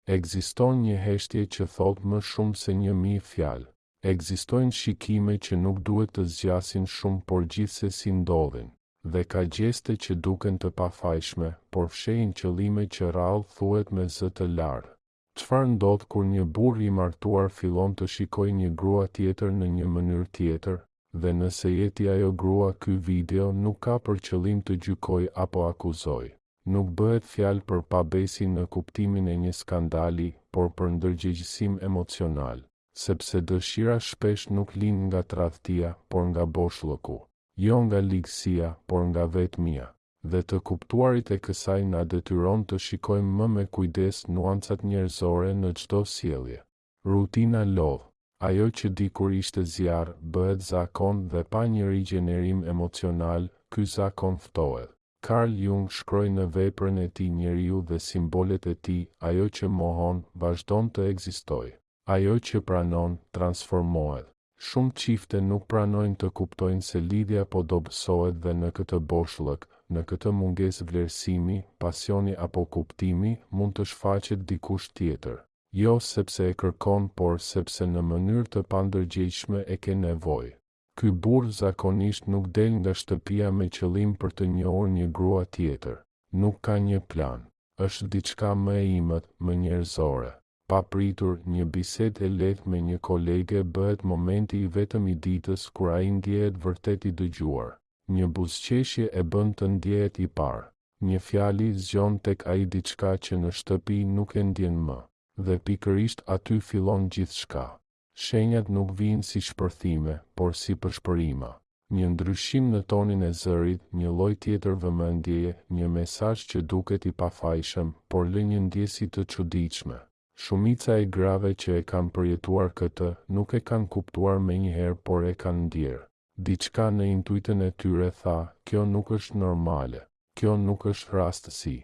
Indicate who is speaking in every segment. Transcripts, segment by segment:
Speaker 1: Ekziston një heshtje që thot më shumë se 1000 fjalë. Ekzistojnë shikime që nuk duhet të zgjasin shumë por gjithsesi ndodhin, dhe ka gjeste që duken të pafajshme, por fshehin qëllime që rrallë thuhet me zë të larë. Çfarë ndodh kur një burr i martuar fillon të shikojë një grua tjetër në një mënyrë tjetër, dhe nëse jeti ajo grua, ky video nuk ka për qëllim të gjykojë apo akuzojë. Nuk bëhet fjalë për pabesin në kuptimin e një skandali, por për ndërgjegjësim emocional, sepse dëshira shpesh nuk lind nga tradhtia, por nga boshllëku, jo nga ligësia, por nga vetmia. Dhe të kuptuarit e kësaj na detyron të shikojmë më me kujdes nuancat njerëzore në çdo sjellje. Rutina lodh. Ajo që dikur ishte zjarr, bëhet zakon dhe pa një rigjenerim emocional, ky zakon ftohet. Carl Jung shkroi në veprën e tij Njeriu dhe simbolet e tij, ajo që mohon, vazhdon të ekzistojë. Ajo që pranon, transformohet. Shumë çifte nuk pranojnë të kuptojnë se lidhja po dobësohet dhe në këtë boshllëk, në këtë mungesë vlerësimi, pasioni apo kuptimi, mund të shfaqet dikush tjetër. Jo sepse e kërkon, por sepse në mënyrë të pandërgjegjshme e ke nevojë. Ky burr zakonisht nuk del nga shtëpia me qëllim për të njohur një grua tjetër. Nuk ka një plan. Është diçka më e imët, më njerëzore. Pa pritur, një bisedë e lehtë me një kolege bëhet momenti i vetëm i ditës kur ai ndjehet vërtet i dëgjuar. Një buzëqeshje e bën të ndjehet i parë. Një fjali zgjon tek ai diçka që në shtëpi nuk e ndjen më. Dhe pikërisht aty fillon gjithçka. Shenjat nuk vijnë si shpërthime, por si përshpërima. Një ndryshim në tonin e zërit, një lloj tjetër vëmendjeje, një mesazh që duket i pafajshëm, por lë një ndjesi të çuditshme. Shumica e grave që e kanë përjetuar këtë, nuk e kanë kuptuar menjëherë, por e kanë ndjerë. Diçka në intuitën e tyre tha, kjo nuk është normale, kjo nuk është rastësi.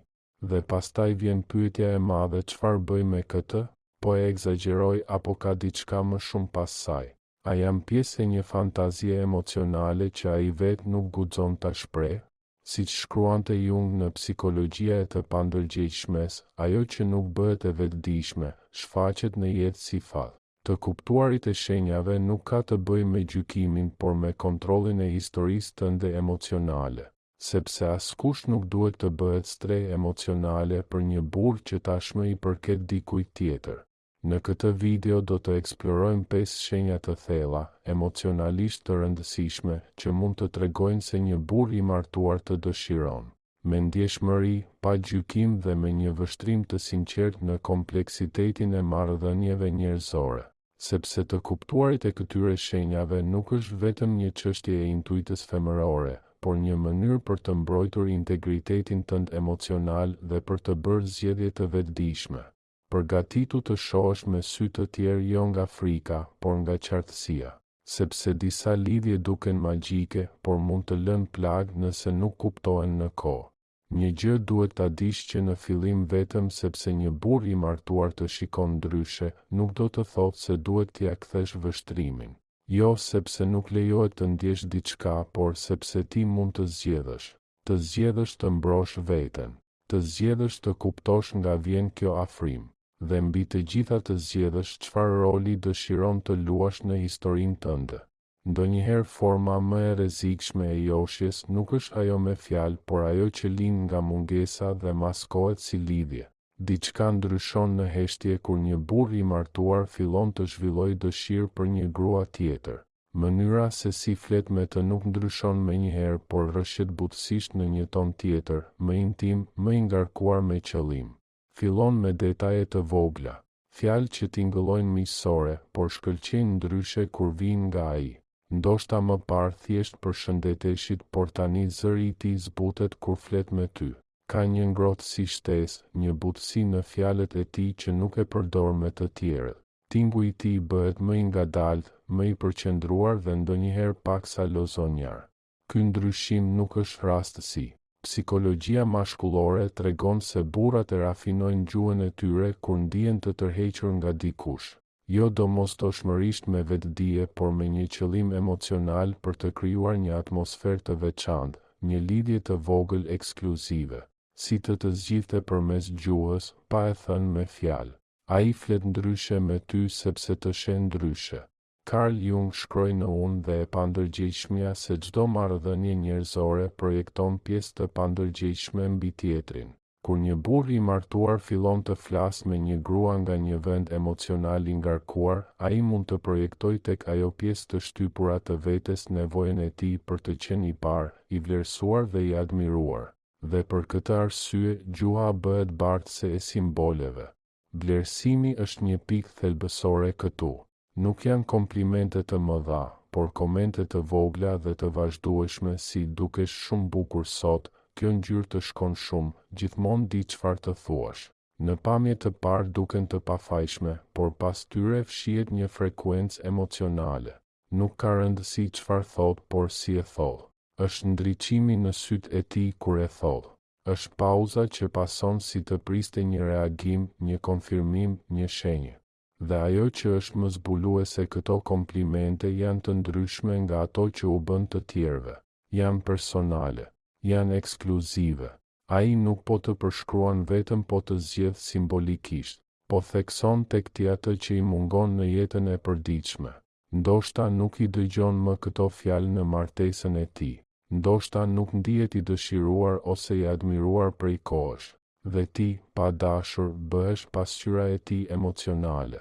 Speaker 1: Dhe pastaj vjen pyetja e madhe, çfarë bëj me këtë? Po e egzagjeroj apo ka diçka më shumë pas saj? A jam pjesë e një fantazie emocionale që ai vetë nuk guxon ta shprehë? Siç shkruante Jung në Psikologjia e të pandërgjegjshmes, ajo që nuk bëhet e vetëdijshme, shfaqet në jetë si fat. Të kuptuarit e shenjave nuk ka të bëjë me gjykimin, por me kontrollin e historisë tënde emocionale, sepse askush nuk duhet të bëhet streh emocionale për një burr që tashmë i përket dikujt tjetër. Në këtë video do të eksplorojmë 5 shenja të thella, emocionalisht të rëndësishme, që mund të tregojnë se një burr i martuar të dëshiron, me ndjeshmëri, pa gjykim dhe me një vështrim të sinqert në kompleksitetin e marrëdhënieve njerëzore. Sepse të kuptuarit e këtyre shenjave nuk është vetëm një çështje e intuitës femërore, por një mënyrë për të mbrojtur integritetin tënd emocional dhe për të bërë zgjedhje të vetëdijshme. Përgatitu të shohësh me sy të tjerë jo nga frika, por nga qartësia, sepse disa lidhje duken magjike, por mund të lënë plag nëse nuk kuptohen në kohë. Një gjë duhet ta dish që në fillim vetëm sepse një burr i martuar të shikon ndryshe, nuk do të thotë se duhet t'ia kthesh vështrimin. Jo sepse nuk lejohet të ndjesh diçka, por sepse ti mund të zgjedhësh. Të zgjedhësh të mbrosh veten. Të zgjedhësh të kuptosh nga vjen kjo afrim. Dhe mbi të gjitha të zgjedhësh çfarë roli dëshiron të luash në historinë tënde. Ndonjëherë forma më e rrezikshme e joshjes nuk është ajo me fjalë, por ajo që lind nga mungesa dhe maskohet si lidhje. Diçka ndryshon në heshtje kur një burr i martuar fillon të zhvillojë dëshirë për një grua tjetër. Mënyra se si flet me të nuk ndryshon menjëherë, por rrëshet butësisht në një ton tjetër, më intim, më i ngarkuar me qëllim. Fillon me detaje të vogla, fjalë që tingëllojnë miqësore, por shkëlqejnë ndryshe kur vijnë nga ai. Ndoshta më parë thjesht përshëndeteshit, por tani zëri i tij zbutet kur flet me ty. Ka një ngrohtësi shtesë, një butësi në fjalët e tij që nuk e përdor me të tjerët. Tingu i tij bëhet më i ngadalt, më i përqendruar dhe ndonjëherë paksa lozonjar. Ky ndryshim nuk është rastësi. Psikologjia mashkullore tregon se burrat e rafinojnë gjuhën e tyre kur ndihen të tërhequr nga dikush. Jo domosdoshmërisht me vetdije, por me një qëllim emocional për të krijuar një atmosferë të veçantë, një lidhje të vogël ekskluzive, si të zgjidhte përmes gjuhës, pa e thënë me fjalë. Ai flet ndryshe me ty sepse të shen ndryshe. Carl Jung shkroi në Unë dhe e pandërgjegjshmja se çdo marrëdhënie njerëzore projekton pjesë të pandërgjegjshme mbi tjetrin. Kur një burr i martuar fillon të flasë me një grua nga një vend emocional i ngarkuar, ai mund të projektojë tek ajo pjesë të shtypura të vetes nevojën e tij për të qenë i parë, i vlerësuar dhe i admiruar. Dhe për këtë arsye, gjuha bëhet bartëse e simboleve. Vlerësimi është një pikë thelbësore këtu. Nuk janë komplimente të mëdha, por komente të vogla dhe të vazhdueshme si dukesh shumë bukur sot, kjo ngjyrë të shkon shumë, gjithmonë di çfarë të thuash. Në pamje të parë duken të pafajshme, por pas tyre fshihet një frekuencë emocionale. Nuk ka rëndësi çfarë thot, por si e thot. Është ndriçimi në sytë e tij kur e thot. Është pauza që pason si të priste një reagim, një konfirmim, një shenjë. Dhe ajo që është më zbuluese këto komplimente janë të ndryshme nga ato që u bën të tjerëve. Janë personale, janë ekskluzive. Ai nuk po të përshkruan vetëm po të zgjedh simbolikisht, po thekson tek ti atë që i mungon në jetën e përditshme. Ndoshta nuk i dëgjon më këto fjalë në martesën e tij. Ndoshta nuk ndihet i dëshiruar ose i admiruar prej kohësh. Dhe ti, pa dashur, bëhesh pasqyra e tij emocionale.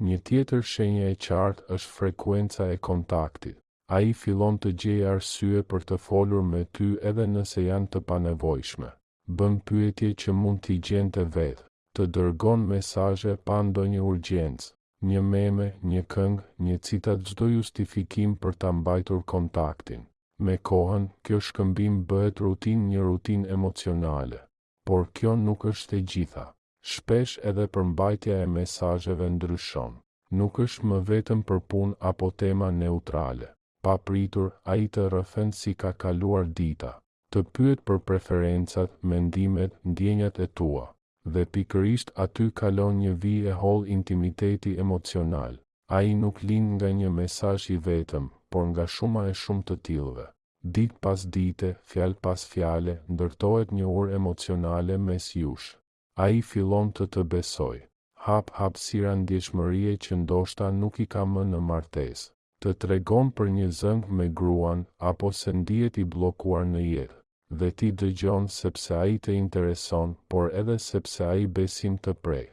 Speaker 1: Një tjetër shenjë e qartë është frekuenca e kontaktit. Ai fillon të gjejë arsye për të folur me ty edhe nëse janë të panevojshme. Bën pyetje që mund t'i gjente vetë, të dërgon mesazhe pa ndonjë urgjencë, një meme, një këngë, një citat, çdo justifikim për ta mbajtur kontaktin. Me kohën, kjo shkëmbim bëhet një rutinë emocionale. Por kjo nuk është e gjitha. Shpesh edhe përmbajtja e mesazheve ndryshon. Nuk është më vetëm për punë apo tema neutrale. Pa pritur, ai të rrëfen si ka kaluar dita. Të pyet për preferencat, mendimet, ndjenjat e tua. Dhe pikërisht aty kalon një vijë e holl intimiteti emocional. Ai nuk lind nga një mesazh i vetëm, por nga shuma e shumë të tillëve. Ditë pas dite, fjalë pas fjale, ndërtohet një urë emocionale mes jush. Ai fillon të besoj. Hap hapësira ndjeshmërie që ndoshta nuk i ka më në martesë. Të tregon për një zëng me gruan, apo se ndihet i bllokuar në jetë. Dhe ti dëgjon sepse ai të intereson, por edhe sepse ai besim të prej.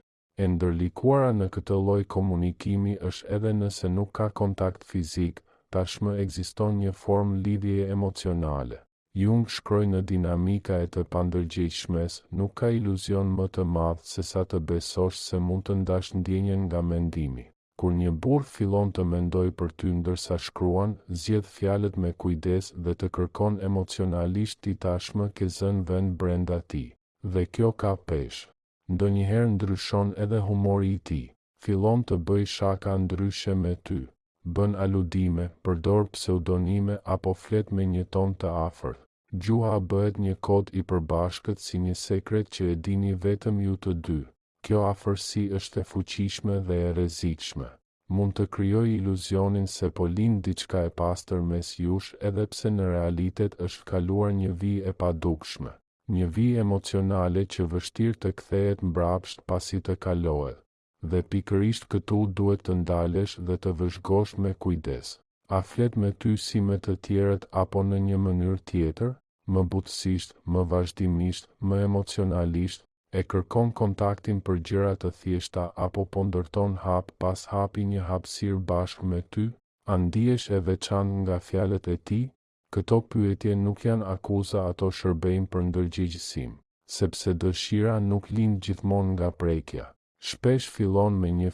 Speaker 1: E ndërlikuara në këtë lloj komunikimi është edhe nëse nuk ka kontakt fizik, tashmë ekziston një formë lidhje emocionale. Jung shkroi në dinamika e të pandërgjegjshmes, nuk ka iluzion më të madh se sa të besosh se mund të ndash ndjenjen nga mendimi. Kur një burr fillon të mendoj për ty ndërsa shkruan, zgjedh fjalët me kujdes dhe të kërkon emocionalisht, ti tashmë ke zënë vend brenda tij. Dhe kjo ka peshë. Ndonjëherë ndryshon edhe humori i tij. Fillon të bëj shaka ndryshe me ty. Bën aludime, përdor pseudonime apo flet me një ton të afërt. Gjuha bëhet një kod i përbashkët si një sekret që e dini vetëm ju të dy. Kjo afërsi është e fuqishme dhe e rrezikshme. Mund të krijojë iluzionin se po lind diçka e pastër mes jush edhe pse në realitet është kaluar një vijë e padukshme. Një vijë emocionale që vështirë të kthehet mbrapsht pasi të kalohet. Dhe pikërisht këtu duhet të ndalesh dhe të vëzhgosh me kujdes. A flet me ty si me të tjerët apo në një mënyrë tjetër, më butësisht, më vazhdimisht, më emocionalisht, e kërkon kontaktin për gjëra të thjeshta apo po ndërton hap pas hapi një hapësirë bashkë me ty, a ndihesh e veçantë nga fjalët e tij? Këto pyetje nuk janë akuza, ato shërbejnë për ndërgjegjësim, sepse dëshira nuk lind gjithmonë nga prekja. Shpesh fillon me një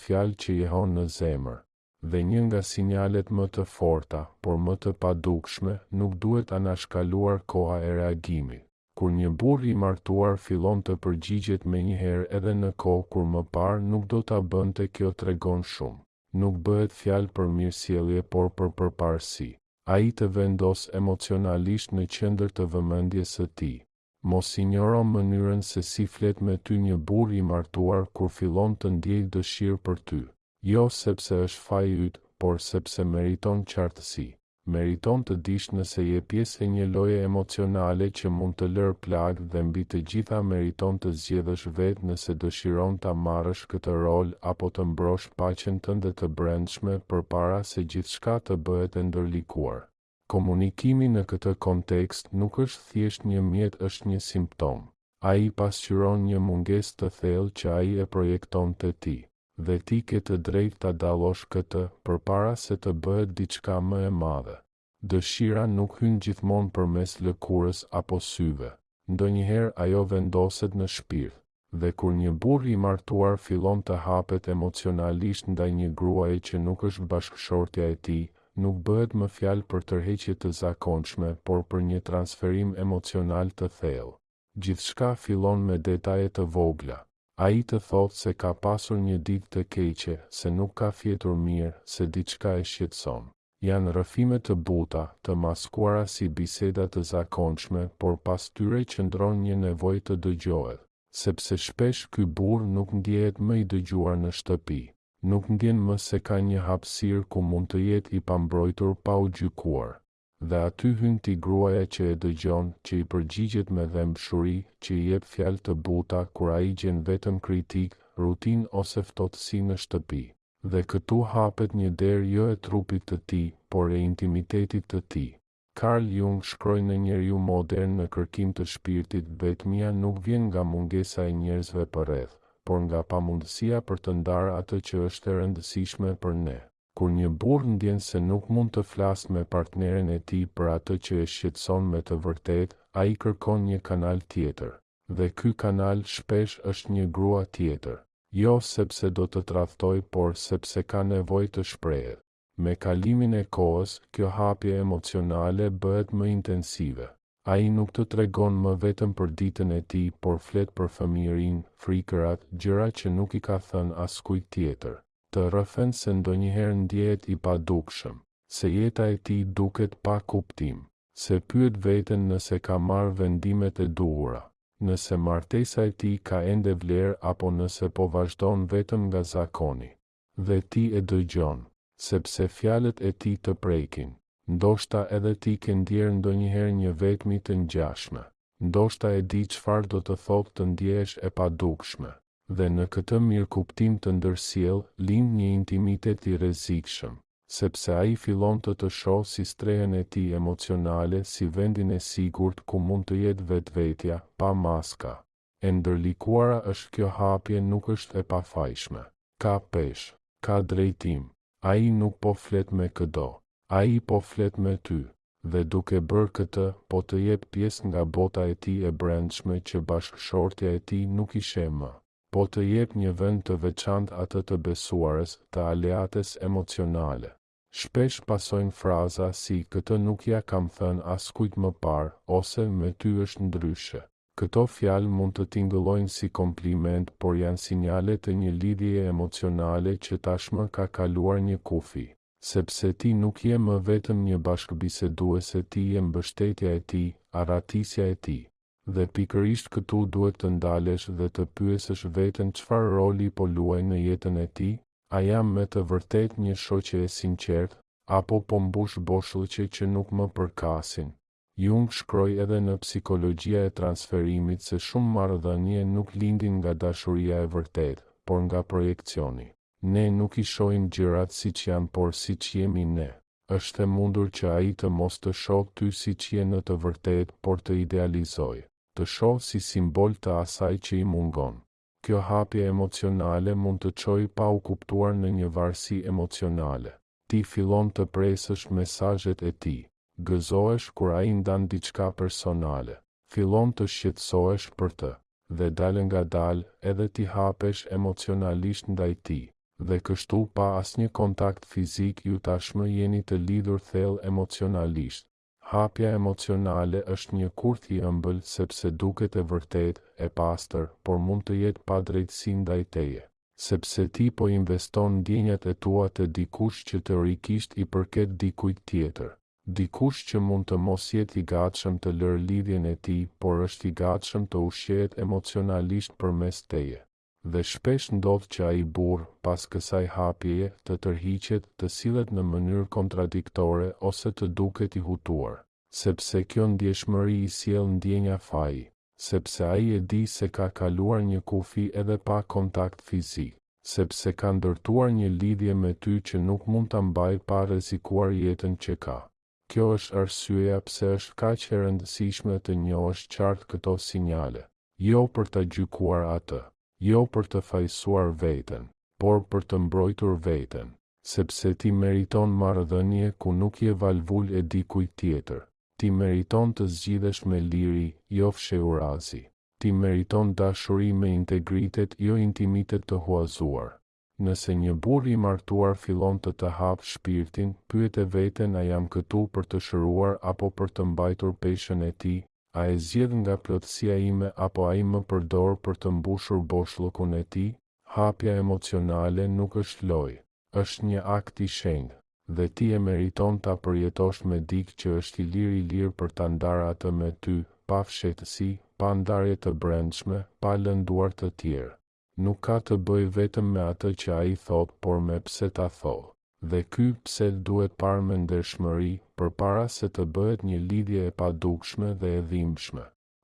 Speaker 1: fjalë që jehon në zemër. Dhe një nga sinjalet më të forta, por më të padukshme, nuk duhet anashkaluar koha e reagimit. Kur një burr i martuar fillon të përgjigjet menjëherë edhe në kohë kur më parë nuk do ta bënte, kjo tregon shumë. Nuk bëhet fjalë për mirësjellje, por për përparësi. Ai të vendos emocionalisht në qendër të vëmendjes së tij. Mos injoro mënyrën se si flet me ty një burr i martuar kur fillon të ndjejë dëshirë për ty. Jo sepse është faji yt, por sepse meriton qartësi. meriton të dish nëse je pjesë e një loje emocionale që mund të lërë plagë dhe mbi të gjitha meriton të zgjedhësh vetë nëse dëshiron ta marrësh këtë rol apo të mbrosh paqen tënde të brendshme përpara se gjithçka të bëhet e ndërlikuar. Komunikimi në këtë kontekst nuk është thjesht një mjet, është një simptom. Ai pasqyron një mungesë të thellë që ai e projekton te ti, dhe ti ke të drejtë ta dallosh këtë përpara se të bëhet diçka më e madhe. Dëshira nuk hyn gjithmonë përmes lëkurës apo syve. Ndonjëherë ajo vendoset në shpirt, dhe kur një burr i martuar fillon të hapet emocionalisht ndaj një gruaje që nuk është bashkëshortja e tij, nuk bëhet më fjalë për tërheqje të zakonshme, por për një transferim emocional të thellë. Gjithçka fillon me detaje të vogla. Ai të thotë se ka pasur një ditë të keqe, se nuk ka fjetur mirë, se diçka e shqetëson. Janë rrëfime të buta, të maskuara si biseda të zakonshme, por pas tyre qëndron një nevojë të dëgjohet, sepse shpesh ky burr nuk ndjehet më i dëgjuar në shtëpi. Nuk ndjen më se ka një hapësirë ku mund të jetë i pambrojtur pa u gjykuar. Dhe aty hyn ti gruaja që e dëgjon, që i përgjigjet me dhëmshuri, që i jep fjalë të buta kur ai gjen vetëm kritik, rutinë ose ftohtësi në shtëpi. Dhe këtu hapet një derë jo e trupit të tij, por e intimitetit të tij. Carl Jung shkroi në Njeriu modern në kërkim të shpirtit, vetmia nuk vjen nga mungesa e njerëzve përreth, por nga pamundësia për të ndarë atë që është e rëndësishme për ne. Kur një burr ndjen se nuk mund të flasë me partneren e tij për atë që e shqetëson me të vërtetë, ai kërkon një kanal tjetër. Dhe ky kanal shpesh është një grua tjetër. Jo sepse do të tradhtoj, por sepse ka nevojë të shprehet. Me kalimin e kohës, kjo hapje emocionale bëhet më intensive. Ai nuk të tregon më vetëm për ditën e tij, por flet për fëmijërinë, frikërat, gjëra që nuk i ka thënë askujt tjetër. Të rrëfen se ndonjëherë ndjehet i padukshëm, se jeta e tij duket pa kuptim, se pyet veten nëse ka marrë vendimet e duhura, nëse martesa e tij ka ende vlerë apo nëse po vazhdon vetëm nga zakoni. Dhe ti e dëgjon, sepse fjalët e tij të prekin. Ndoshta edhe ti ke ndjerë ndonjëherë një vetmi të ngjashme. Ndoshta e di çfarë do të thotë të ndjehesh e padukshme. Dhe në këtë mirëkuptim të ndërsjell lind një intimitet i rrezikshëm, sepse ai fillon të shohë si strehen e tij emocionale, si vendin e sigurt ku mund të jetë vetvetja, pa maska. E ndërlikuara është kjo hapje, nuk është e pafajshme. Ka peshë, ka drejtim. Ai nuk po flet me këdo. Ai po flet me ty. Dhe duke bërë këtë, po të jep pjesë nga bota e tij e brendshme që bashkëshortja e tij nuk i sheh më. Po të jep një vend të veçantë atë të besuarës, të aleates emocionale. Shpesh pasojnë fraza si këtë nuk ja kam thënë askujt më parë, ose me ty është ndryshe. Këto fjalë mund të tingëllojnë si kompliment, por janë sinjale të një lidhje emocionale që tashmë ka kaluar një kufi. Sepse ti nuk je më vetëm një bashkëbiseduese, ti je mbështetja e tij, arratisja e tij. Dhe pikërisht këtu duhet të ndalesh dhe të pyesësh veten çfarë roli po luaj në jetën e tij. A jam me të vërtet një shoqe e sinqertë, apo po mbush boshllëqe që nuk më përkasin? Jung shkroi edhe në Psikologjia e transferimit se shumë marrëdhënie nuk lindin nga dashuria e vërtetë, por nga projekcioni. Ne nuk i shohim gjërat siç janë, por siç jemi ne. Është e mundur që ai të mos të shohë ty siç je në të vërtetë, por të idealizojë, të shohë si simbol të asaj që i mungon. Kjo hapje emocionale mund të çojë pa u kuptuar në një varësi emocionale. Ti fillon të presësh mesazhet e tij. Gëzohesh kur ai ndan diçka personale. Fillon të shqetësohesh për të. Dhe dalë nga dalë, edhe ti hapesh emocionalisht ndaj tij. Dhe kështu pa asnjë kontakt fizik ju tashmë jeni të lidhur thellë emocionalisht. Hapja emocionale është një kurth i ëmbël sepse duket e vërtetë, e pastër, por mund të jetë pa drejtësi ndaj teje. Sepse ti po investon ndjenjat e tua te dikush që teorikisht i përket dikujt tjetër. Dikush që mund të mos jetë i gatshëm të lërë lidhjen e tij, por është i gatshëm të ushqehet emocionalisht përmes teje. Dhe shpesh ndodh që ai burr, pas kësaj hapjeje, të tërhiqet, të sillet në mënyrë kontradiktore ose të duket i hutuar, sepse kjo ndjeshmëri i sjell ndjenja faji, sepse ai e di se ka kaluar një kufi edhe pa kontakt fizik, sepse ka ndërtuar një lidhje me ty që nuk mund ta mbajë pa rrezikuar jetën që ka. Kjo është arsyeja pse është kaq e rëndësishme të njohësh qartë këto sinjale, jo për ta gjykuar atë, jo për të fajsuar veten, por për të mbrojtur veten, sepse ti meriton marrëdhënie ku nuk je valvul e dikujt tjetër. Ti meriton të zgjidhesh me liri, jo fshehurazi. Ti meriton dashuri me integritet, jo intimitet të huazuar. Nëse një burr i martuar fillon të hap shpirtin, pyet e veten a jam këtu për të shëruar apo për të mbajtur peshën e tij, a e zgjedh nga plotësia ime apo ai më përdor për të mbushur boshllëkun e tij. Hapja emocionale nuk është lojë, është një akt i shenjtë, dhe ti e meriton ta përjetosh me dikë që është i lirë për ta ndarë atë me ty, pa fshehtësi, pa ndarje të brendshme, pa lënduar të tjerë. Nuk ka të bëjë vetëm me atë që ai thot, por me pse ta thot. Dhe ky pse duhet parë me ndershmëri, përpara se të bëhet një lidhje e padukshme dhe e dhimbshme.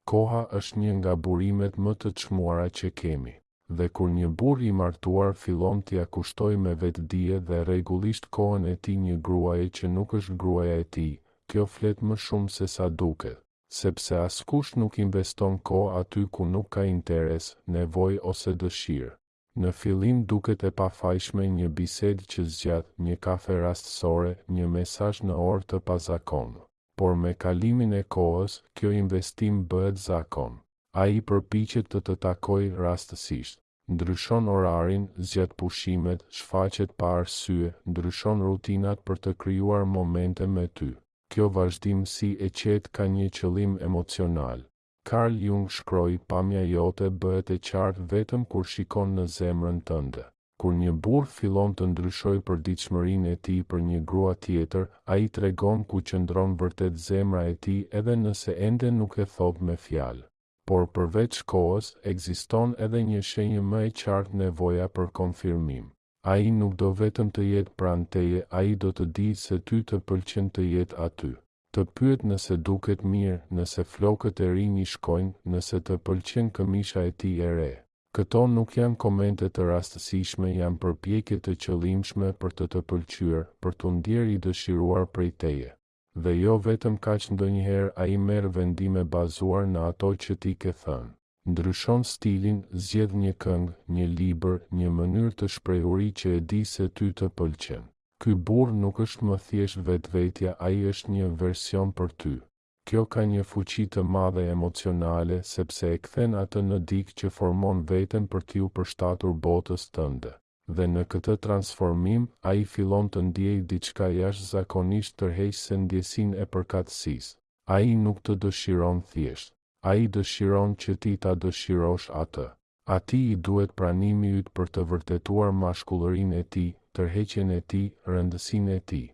Speaker 1: Koha është një nga burimet më të çmuara që kemi. Dhe kur një burr i martuar fillon t'ia kushtoj me vetdije dhe rregullisht kohën e tij një gruaje që nuk është gruaja e tij, kjo flet më shumë se sa duket, sepse askush nuk investon kohë aty ku nuk ka interes, nevojë ose dëshirë. Në fillim duket e pafajshme një bisedë që zgjat, një kafe rastësore, një mesazh në orë të pazakontë. Por me kalimin e kohës, kjo investim bëhet zakon. Ai përpiqet të takojë rastësisht. Ndryshon orarin, zgjat pushimet, shfaqet pa arsye, ndryshon rutinat për të krijuar momente me ty. Kjo vazhdimsi e qetë ka një qëllim emocional. Carl Jung shkroi, pamja jote bëhet e qartë vetëm kur shikon në zemrën tënde. Kur një burr fillon të ndryshojë përditshmërinë e tij për një grua tjetër, ai tregon ku qëndron vërtet zemra e tij edhe nëse ende nuk e thot me fjalë. Por përveç kohës, ekziston edhe një shenjë më e qartë, nevoja për konfirmim. Ai nuk do vetëm të jetë pranë teje, ai do të di se ty të pëlqen të jetë aty. Të pyet nëse duket mirë, nëse flokët e rinj i shkojnë, nëse të pëlqen këmisha e tij e re. Këto nuk janë komente të rastësishme, janë përpjekje të qëllimshme për të pëlqyer, për t'u ndjerë i dëshiruar prej teje. Dhe jo vetëm kaq, ndonjëherë ai merr vendime bazuar në ato që ti ke thënë. Ndryshon stilin, zgjedh një këngë, një libër, një mënyrë të shprehuri që e di se ty të pëlqen. Ky burr nuk është më thjesht vetvetja, ai është një version për ty. Kjo ka një fuqi të madhe emocionale, sepse e kthen atë në dikë që formon veten për t'ju përshtatur botës tënde. Dhe në këtë transformim, ai fillon të ndjejë diçka jashtëzakonisht tërheqëse, ndjesinë e përkatësisë. Ai nuk të dëshiron thjesht. Ai dëshiron që ti ta dëshirosh atë. Atij i duhet pranimi yt për të vërtetuar mashkullërinë e tij, tërheqjen e tij, rëndësinë e tij.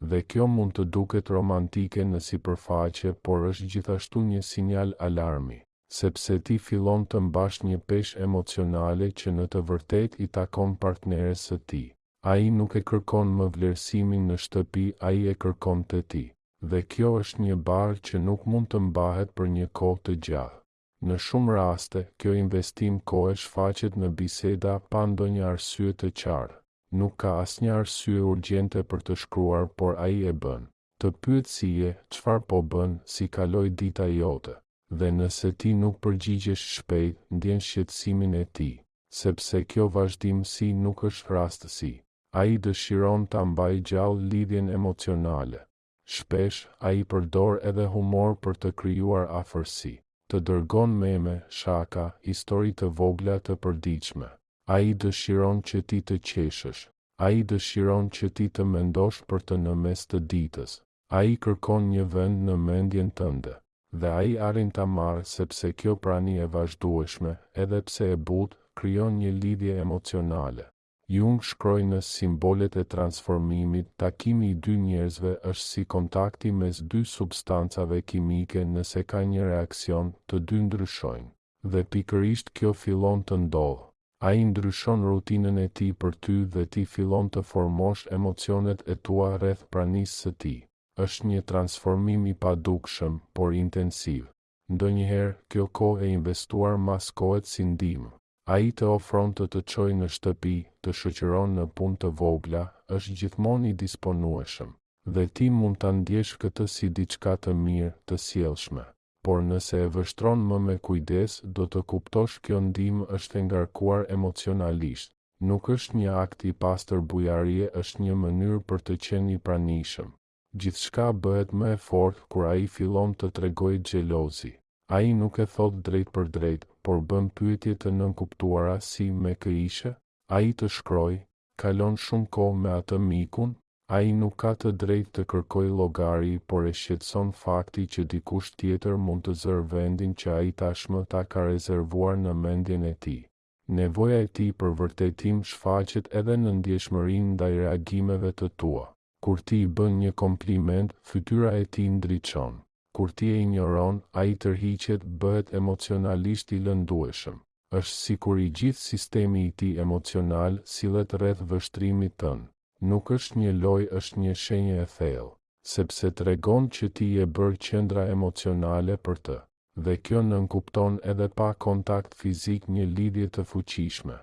Speaker 1: Dhe kjo mund të duket romantike në sipërfaqe, por është gjithashtu një sinjal alarmi, sepse ti fillon të mbash një peshë emocionale që në të vërtetë i takon partneres së tij. Ai nuk e kërkon më vlerësimin në shtëpi, ai e kërkon te ti. Dhe kjo është një barë që nuk mund të mbahet për një kohë të gjatë. Në shumë raste, kjo investim kohe shfaqet në biseda pa ndonjë arsye të qartë. Nuk ka asnjë arsye urgjente për të shkruar, por ai e bën. Të pyet si je, çfarë po bën, si kaloi dita jote. Dhe nëse ti nuk përgjigjesh shpejt, ndjen shqetësimin e tij, sepse kjo vazhdimsi nuk është rastësi. Ai dëshiron ta mbajë gjallë lidhjen emocionale. Shpesh, ai përdor edhe humor për të krijuar afërsi. Të dërgon meme, shaka, histori të vogla të përditshme. Ai dëshiron që ti të qeshësh. Ai dëshiron që ti të mendosh për të në mes të ditës. Ai kërkon një vend në mendjen tënde. Dhe ai arrin ta marrë sepse kjo prani e vazhdueshme, edhe pse e butë, krijon një lidhje emocionale. Jung shkroi në Simbolet e transformimit, takimi i dy njerëzve është si kontakti mes dy substancave kimike, nëse ka një reakcion, të dy ndryshojnë. Dhe pikërisht kjo fillon të ndodhë. Ai ndryshon rutinën e tij për ty dhe ti fillon të formosh emocionet e tua rreth pranisë së tij. Është një transformim i padukshëm, por intensiv. Ndonjëherë, kjo kohë e investuar maskohet si ndihmë. Ai të ofron të çojë në shtëpi, të shoqëron në punë të vogla, është gjithmonë i disponueshëm. Dhe ti mund ta ndjesh këtë si diçka të mirë, të sjellshme. Por nëse e vështron më me kujdes, do të kuptosh kjo ndihmë është e ngarkuar emocionalisht. Nuk është një akt i pastër bujarie, është një mënyrë për të qenë i pranishëm. Gjithçka bëhet më e fortë kur ai fillon të tregojë xhelozi. Ai nuk e thot drejt për drejt, por bën pyetje të nënkuptuara si me kë ishe? Ai të shkroj, kalon shumë kohë me atë mikun? Ai nuk ka të drejtë të kërkojë llogari, por e shqetëson fakti që dikush tjetër mund të zërë vendin që ai tashmë ta ka rezervuar në mendjen e tij. Nevoja e tij për vërtetim shfaqet edhe në ndjeshmërinë ndaj reagimeve të tua. Kur ti i bën një kompliment, fytyra e tij ndriçon. Kur ti e injoron, ai tërhiqet, bëhet emocionalisht i lëndueshëm. Është sikur i gjithë sistemi i tij emocional sillet rreth vështrimit tënd. Nuk është një lojë, është një shenjë e thellë, sepse tregon që ti je bërë qendra emocionale për të. Dhe kjo nënkupton edhe pa kontakt fizik një lidhje të fuqishme.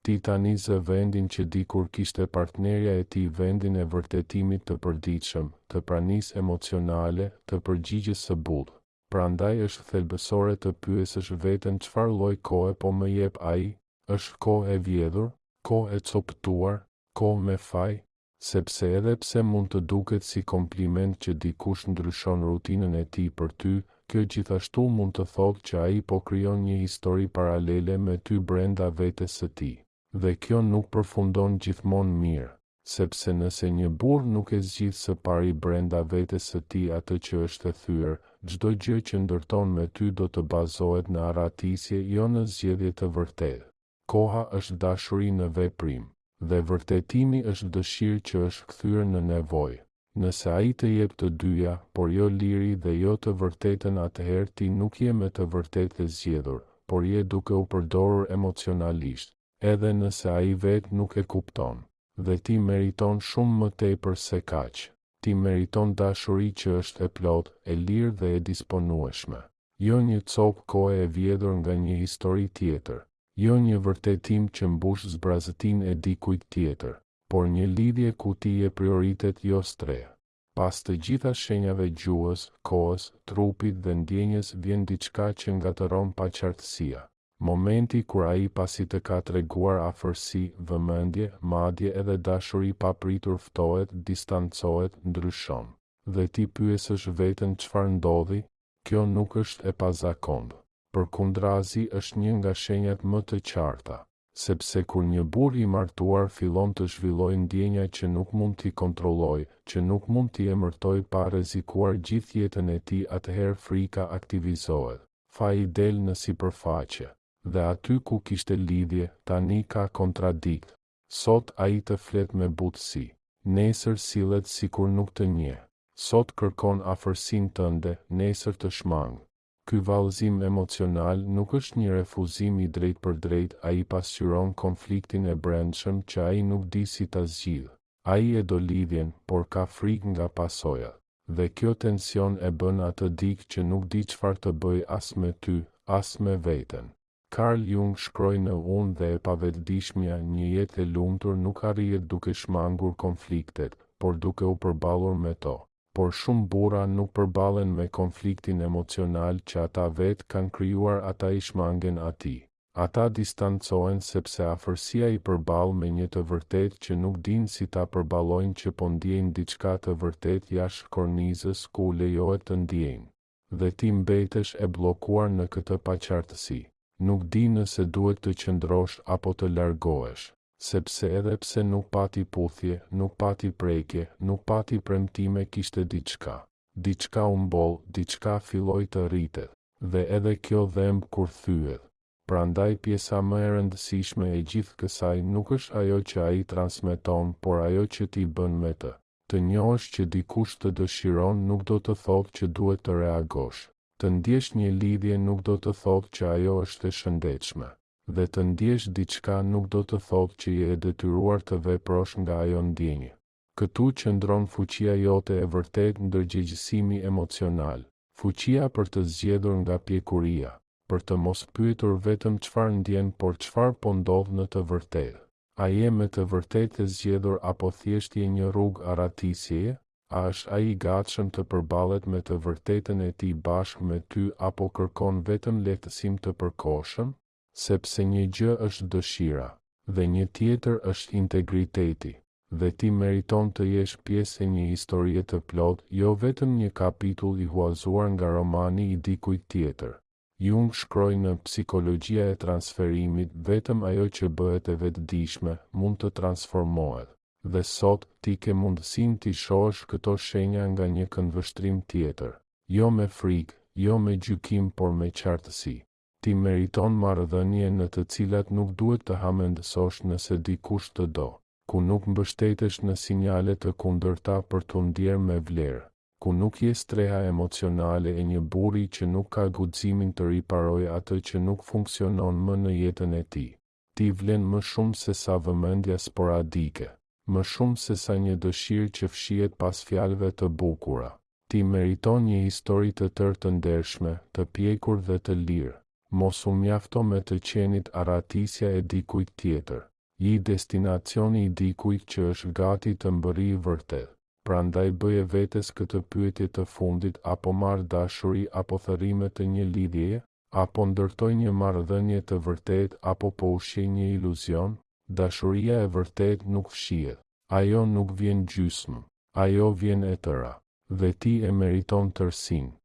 Speaker 1: Ti tani zë vendin që dikur kishte partnerja e tij, vendin e vërtetimit të përditshëm, të pranisë emocionale, të përgjigjes së butë. Prandaj është thelbësore të pyesësh veten çfarë lloj kohe po më jep ai? Është kohë e vjedhur, kohë e coptuar, kohë me faj? Sepse edhe pse mund të duket si kompliment që dikush ndryshon rutinën e tij për ty, kjo gjithashtu mund të thotë që ai po krijon një histori paralele me ty brenda vetes së tij. Dhe kjo nuk përfundon gjithmonë mirë, sepse nëse një burr nuk e zgjidh së pari brenda vetes së tij atë që është e thyer, çdo gjë që ndërton me ty do të bazohet në arratisje, jo në zgjedhje të vërtetë. Koha është dashuri në veprim. Dhe vërtetimi është dëshirë që është kthyer në nevojë. Nëse ai të jep të dyja, por jo liri dhe jo të vërtetën, atëherë ti nuk je me të vërtetë e zgjedhur, por je duke u përdorur emocionalisht, edhe nëse ai vetë nuk e kupton. Dhe ti meriton shumë më tepër se kaq. Ti meriton dashuri që është e plotë, e lirë dhe e disponueshme. Jo një copë kohe e vjedhur nga një histori tjetër. Jo një vërtetim që mbush zbrazëtinë e dikujt tjetër, por një lidhje ku ti je prioritet, jo streh. Pas të gjitha shenjave gjuhës, kohës, trupit dhe ndjenjes vjen diçka që ngatëron paqartësia. Momenti kur ai pasi të ka treguar afërsi, vëmendje, madje edhe dashuri papritur ftohet, distancohet, ndryshon. Dhe ti pyesësh veten çfarë ndodhi? Kjo nuk është e pazakontë. Përkundrazi është një nga shenjat më të qarta, sepse kur një burr i martuar fillon të zhvillojë ndjenja që nuk mund t'i kontrollojë, që nuk mund t'i emërtojë pa rrezikuar gjithë jetën e tij, atëherë frika aktivizohet. Faji del në sipërfaqe, dhe aty ku kishte lidhje, tani ka kontradikt. Sot ai të flet me butësi, nesër sillet sikur nuk të njeh. Sot kërkon afërsinë tënde, nesër të shmang. Ky vallëzim emocional nuk është një refuzim i drejt për drejt, ai pasqyron konfliktin e brendshëm që ai nuk di si ta zgjidh. Ai e do lidhjen, por ka frikë nga pasojat. Dhe kjo tension e bën atë dikë që nuk di çfarë të bëj as me ty, as me veten. Carl Jung shkroi në Unë dhe e pavetëdijshmja, një jetë e lumtur nuk arrihet duke shmangur konfliktet, por duke u përballur me to. Por shumë burra nuk përballen me konfliktin emocional që ata vetë kanë krijuar, ata i shmangen atij. Ata distancohen sepse afërsia i përball me një të vërtetë që nuk dinë si ta përballojnë, që po ndjejnë diçka të vërtetë jashtë kornizës ku lejohet të ndjejnë. Dhe ti mbetesh e bllokuar në këtë paqartësi. Nuk di nëse duhet të qëndrosh apo të largohesh. Sepse edhe pse nuk pati puthje, nuk pati prekje, nuk pati premtime, kishte diçka. Diçka u mboll, diçka filloi të rritet, dhe edhe kjo dhemb kur thyet. Prandaj pjesa më e rëndësishme e gjithë kësaj nuk është ajo që ai transmeton, por ajo që ti bën me të. Të njohësh që dikush të dëshiron nuk do të thotë që duhet të reagosh. Të ndjesh një lidhje nuk do të thotë që ajo është e shëndetshme. dhe të ndjesh diçka nuk do të thotë që je e detyruar të veprosh nga ajo ndjenjë. Këtu qëndron fuqia jote e vërtet ndërgjegjësimi emocional, fuqia për të zgjedhur nga pjekuria, për të mos pyetur vetëm çfarë ndjen, por çfarë po ndodh në të vërtetë. A je me të vërtetë e zgjedhur apo thjesht je një rrugë arratisjeje? A është ai i gatshëm të përballet me të vërtetën e tij bashkë me ty apo kërkon vetëm lehtësim të përkohshëm? Sepse një gjë është dëshira, dhe një tjetër është integriteti, dhe ti meriton të jesh pjesë e një historie të plotë, jo vetëm një kapitull i huazuar nga romani i dikujt tjetër. Jung shkroi në Psikologjia e transferimit, vetëm ajo që bëhet e vetëdijshme mund të transformohet, dhe sot ti ke mundësinë t'i shohësh këto shenja nga një këndvështrim tjetër, jo me frikë, jo me gjykim, por me qartësi. Ti meriton marrëdhënie në të cilat nuk duhet të hamendësosh nëse dikush të do, ku nuk mbështetesh në sinjale të kundërta për t'u ndjerë me vlerë, ku nuk je streha emocionale e një burri që nuk ka guximin të riparojë atë që nuk funksionon më në jetën e tij. Ti vlen më shumë se sa vëmendja sporadike, më shumë se sa një dëshirë që fshihet pas fjalëve të bukura. Ti meriton një histori të tërë të ndershme, të pjekur dhe të lirë. Mos u mjafto me të qenit arratisja e dikujt tjetër. Je destinacioni i dikujt që është gati të mbërrijë vërtet. Prandaj bëje vetes këtë pyetje të fundit: apo marr dashuri apo thërrime të një lidhjeje, apo ndërtoj një marrëdhënie të vërtet apo po ushqej një iluzion? Dashuria e vërtet nuk fshihet. Ajo nuk vjen gjysmë. Ajo vjen e tëra. Dhe ti e meriton tërsinë.